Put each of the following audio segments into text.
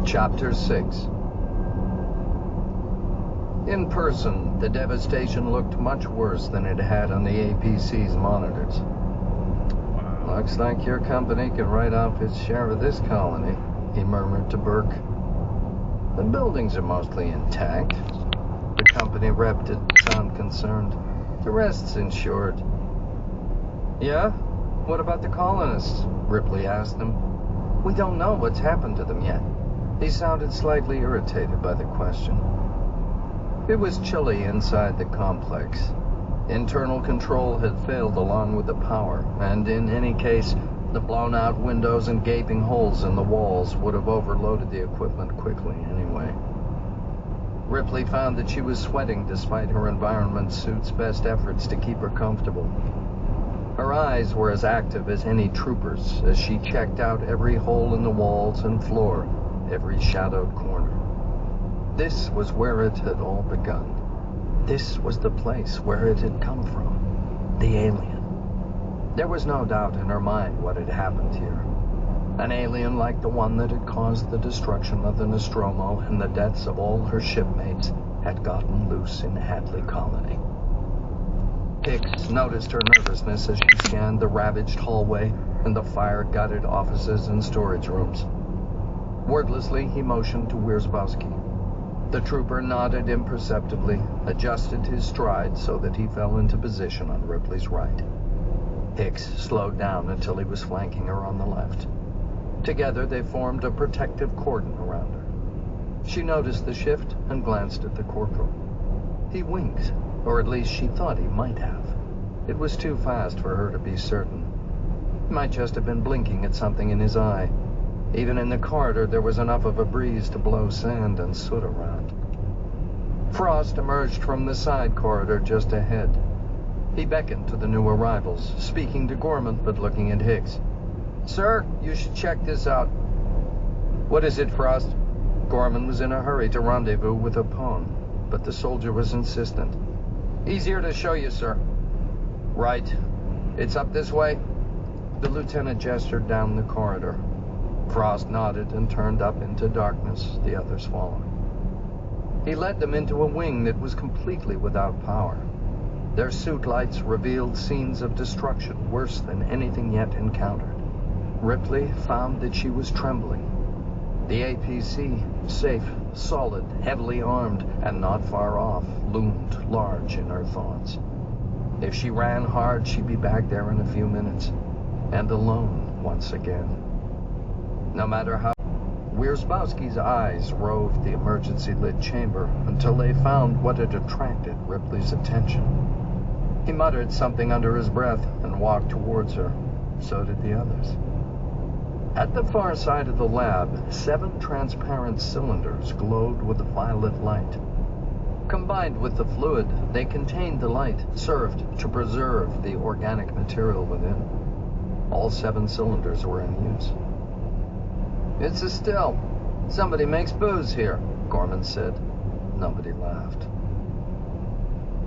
Chapter 6. In person, the devastation looked much worse than it had on the APC's monitors. Wow. Looks like your company can write off its share of this colony, he murmured to Burke. The buildings are mostly intact. The company rep didn't sound concerned. The rest's insured. Yeah? What about the colonists? Ripley asked him. We don't know what's happened to them yet. He sounded slightly irritated by the question. It was chilly inside the complex. Internal control had failed along with the power, and in any case, the blown-out windows and gaping holes in the walls would have overloaded the equipment quickly anyway. Ripley found that she was sweating despite her environment suit's best efforts to keep her comfortable. Her eyes were as active as any trooper's as she checked out every hole in the walls and floor, every shadowed corner. This was where it had all begun. This was the place where it had come from. The alien. There was no doubt in her mind what had happened here. An alien like the one that had caused the destruction of the Nostromo and the deaths of all her shipmates had gotten loose in Hadley Colony. Hicks noticed her nervousness as she scanned the ravaged hallway and the fire-gutted offices and storage rooms. Wordlessly, he motioned to Wierzbowski. The trooper nodded imperceptibly, adjusted his stride so that he fell into position on Ripley's right. Hicks slowed down until he was flanking her on the left. Together, they formed a protective cordon around her. She noticed the shift and glanced at the corporal. He winked, or at least she thought he might have. It was too fast for her to be certain. He might just have been blinking at something in his eye. Even in the corridor, there was enough of a breeze to blow sand and soot around. Frost emerged from the side corridor just ahead. He beckoned to the new arrivals, speaking to Gorman but looking at Hicks. Sir, you should check this out. What is it, Frost? Gorman was in a hurry to rendezvous with Apone, but the soldier was insistent. Easier to show you, sir. Right. It's up this way? The lieutenant gestured down the corridor. Frost nodded and turned up into darkness, the others following. He led them into a wing that was completely without power. Their suit lights revealed scenes of destruction worse than anything yet encountered. Ripley found that she was trembling. The APC, safe, solid, heavily armed, and not far off, loomed large in her thoughts. If she ran hard, she'd be back there in a few minutes, and alone once again. No matter how... Wierzbowski's eyes roved the emergency-lit chamber until they found what had attracted Ripley's attention. He muttered something under his breath and walked towards her. So did the others. At the far side of the lab, 7 transparent cylinders glowed with a violet light. Combined with the fluid, they contained the light, served to preserve the organic material within. All 7 cylinders were in use. It's a still. Somebody makes booze here, Gorman said. Nobody laughed.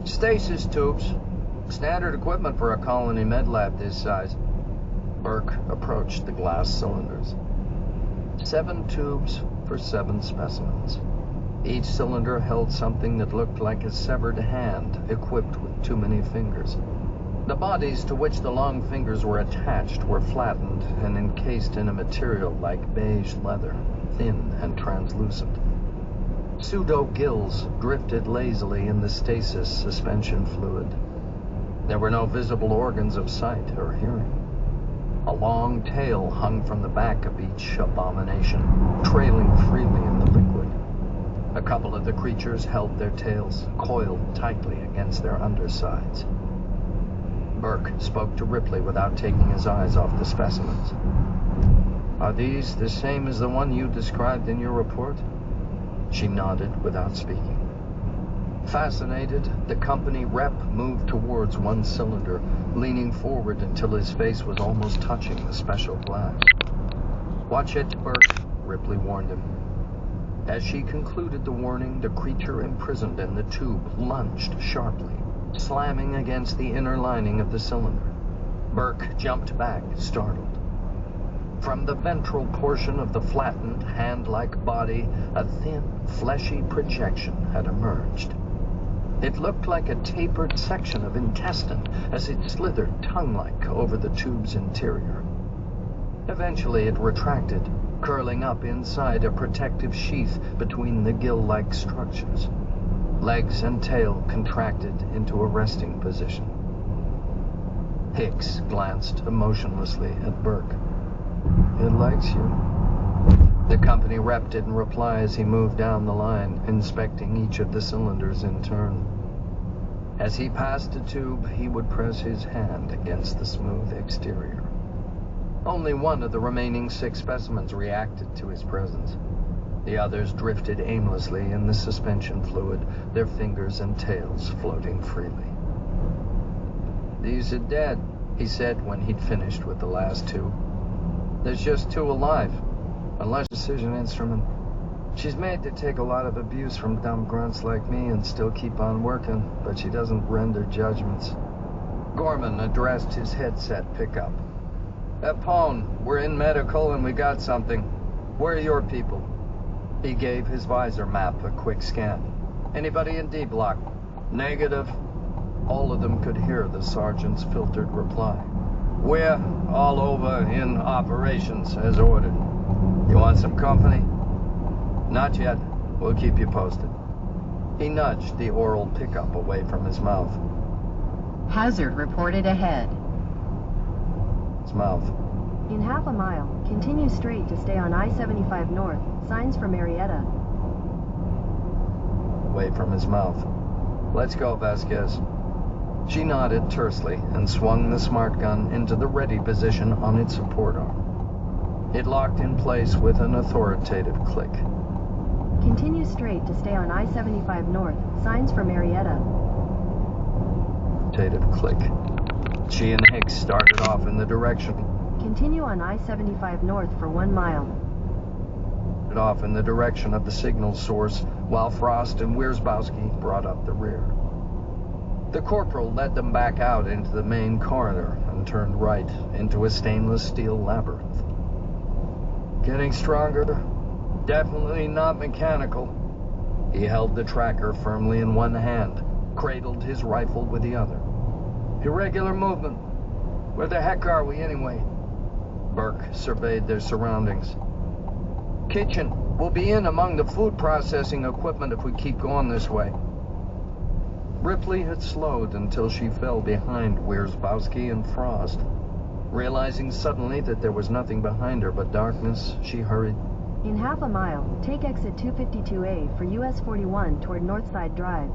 Stasis tubes. Standard equipment for a colony med lab this size. Burke approached the glass cylinders. 7 tubes for 7 specimens. Each cylinder held something that looked like a severed hand equipped with too many fingers. The bodies to which the long fingers were attached were flattened and encased in a material like beige leather, thin and translucent. Pseudo-gills drifted lazily in the stasis suspension fluid. There were no visible organs of sight or hearing. A long tail hung from the back of each abomination, trailing freely in the liquid. A couple of the creatures held their tails coiled tightly against their undersides. Burke spoke to Ripley without taking his eyes off the specimens. Are these the same as the one you described in your report? She nodded without speaking. Fascinated, the company rep moved towards one cylinder, leaning forward until his face was almost touching the special glass. Watch it, Burke, Ripley warned him. As she concluded the warning, the creature imprisoned in the tube lunged sharply, slamming against the inner lining of the cylinder. Burke jumped back, startled. From the ventral portion of the flattened, hand-like body, a thin, fleshy projection had emerged. It looked like a tapered section of intestine as it slithered tongue-like over the tube's interior. Eventually it retracted, curling up inside a protective sheath between the gill-like structures. Legs and tail contracted into a resting position. Hicks glanced emotionlessly at Burke. "It likes you." The company rep didn't reply as he moved down the line, inspecting each of the cylinders in turn. As he passed a tube, he would press his hand against the smooth exterior. Only one of the remaining 6 specimens reacted to his presence. The others drifted aimlessly in the suspension fluid, their fingers and tails floating freely. "These are dead," he said when he'd finished with the last 2. "There's just 2 alive, unless precision instrument. She's made to take a lot of abuse from dumb grunts like me and still keep on working, but she doesn't render judgments." Gorman addressed his headset pickup. "Pone, we're in medical and we got something. Where are your people?" He gave his visor map a quick scan. "Anybody in D block?" "Negative." All of them could hear the sergeant's filtered reply. "We're all over in operations as ordered. You want some company?" "Not yet. We'll keep you posted." He nudged the oral pickup away from his mouth. "Hazard reported ahead." His mouth. "In half a mile, continue straight to stay on I-75 North. Signs for Marietta." Away from his mouth. "Let's go, Vasquez." She nodded tersely and swung the smart gun into the ready position on its support arm. It locked in place with an authoritative click. "Continue straight to stay on I-75 North. Signs for Marietta." Authoritative click. She and Hicks started off in the direction. "Continue on I-75 North for 1 mile." Off in the direction of the signal source, while Frost and Wierzbowski brought up the rear. The corporal led them back out into the main corridor and turned right into a stainless steel labyrinth. "Getting stronger? Definitely not mechanical." He held the tracker firmly in one hand, cradled his rifle with the other. "Irregular movement. Where the heck are we anyway?" Burke surveyed their surroundings. "Kitchen. We'll be in among the food processing equipment if we keep going this way." Ripley had slowed until she fell behind Wierzbowski and Frost. Realizing suddenly that there was nothing behind her but darkness, she hurried. "In half a mile, take exit 252A for US 41 toward Northside Drive."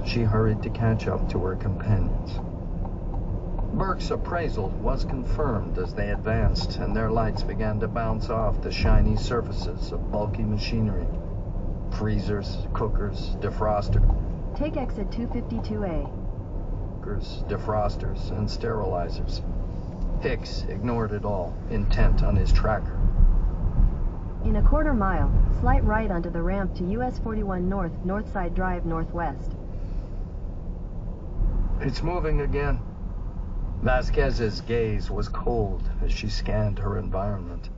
She hurried to catch up to her companions. Burke's appraisal was confirmed as they advanced, and their lights began to bounce off the shiny surfaces of bulky machinery. Freezers, cookers, defrosters. "Take exit 252A. Cookers, defrosters, and sterilizers. Hicks ignored it all, intent on his tracker. "In a quarter mile, slight right onto the ramp to US 41 North, Northside Drive Northwest." "It's moving again." Vasquez's gaze was cold as she scanned her environment.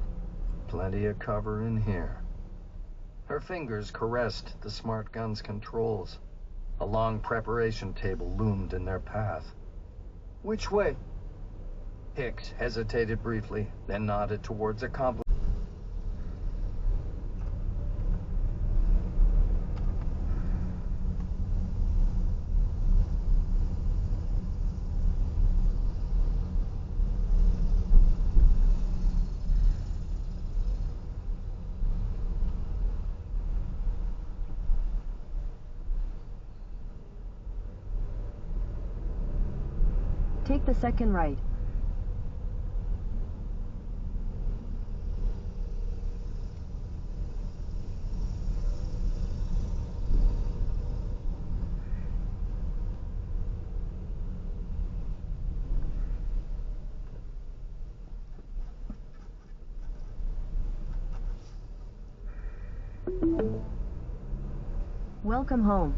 Plenty of cover in here. Her fingers caressed the smart gun's controls. A long preparation table loomed in their path. "Which way?" Hicks hesitated briefly, then nodded towards a complex. "Take the second right." "Welcome home."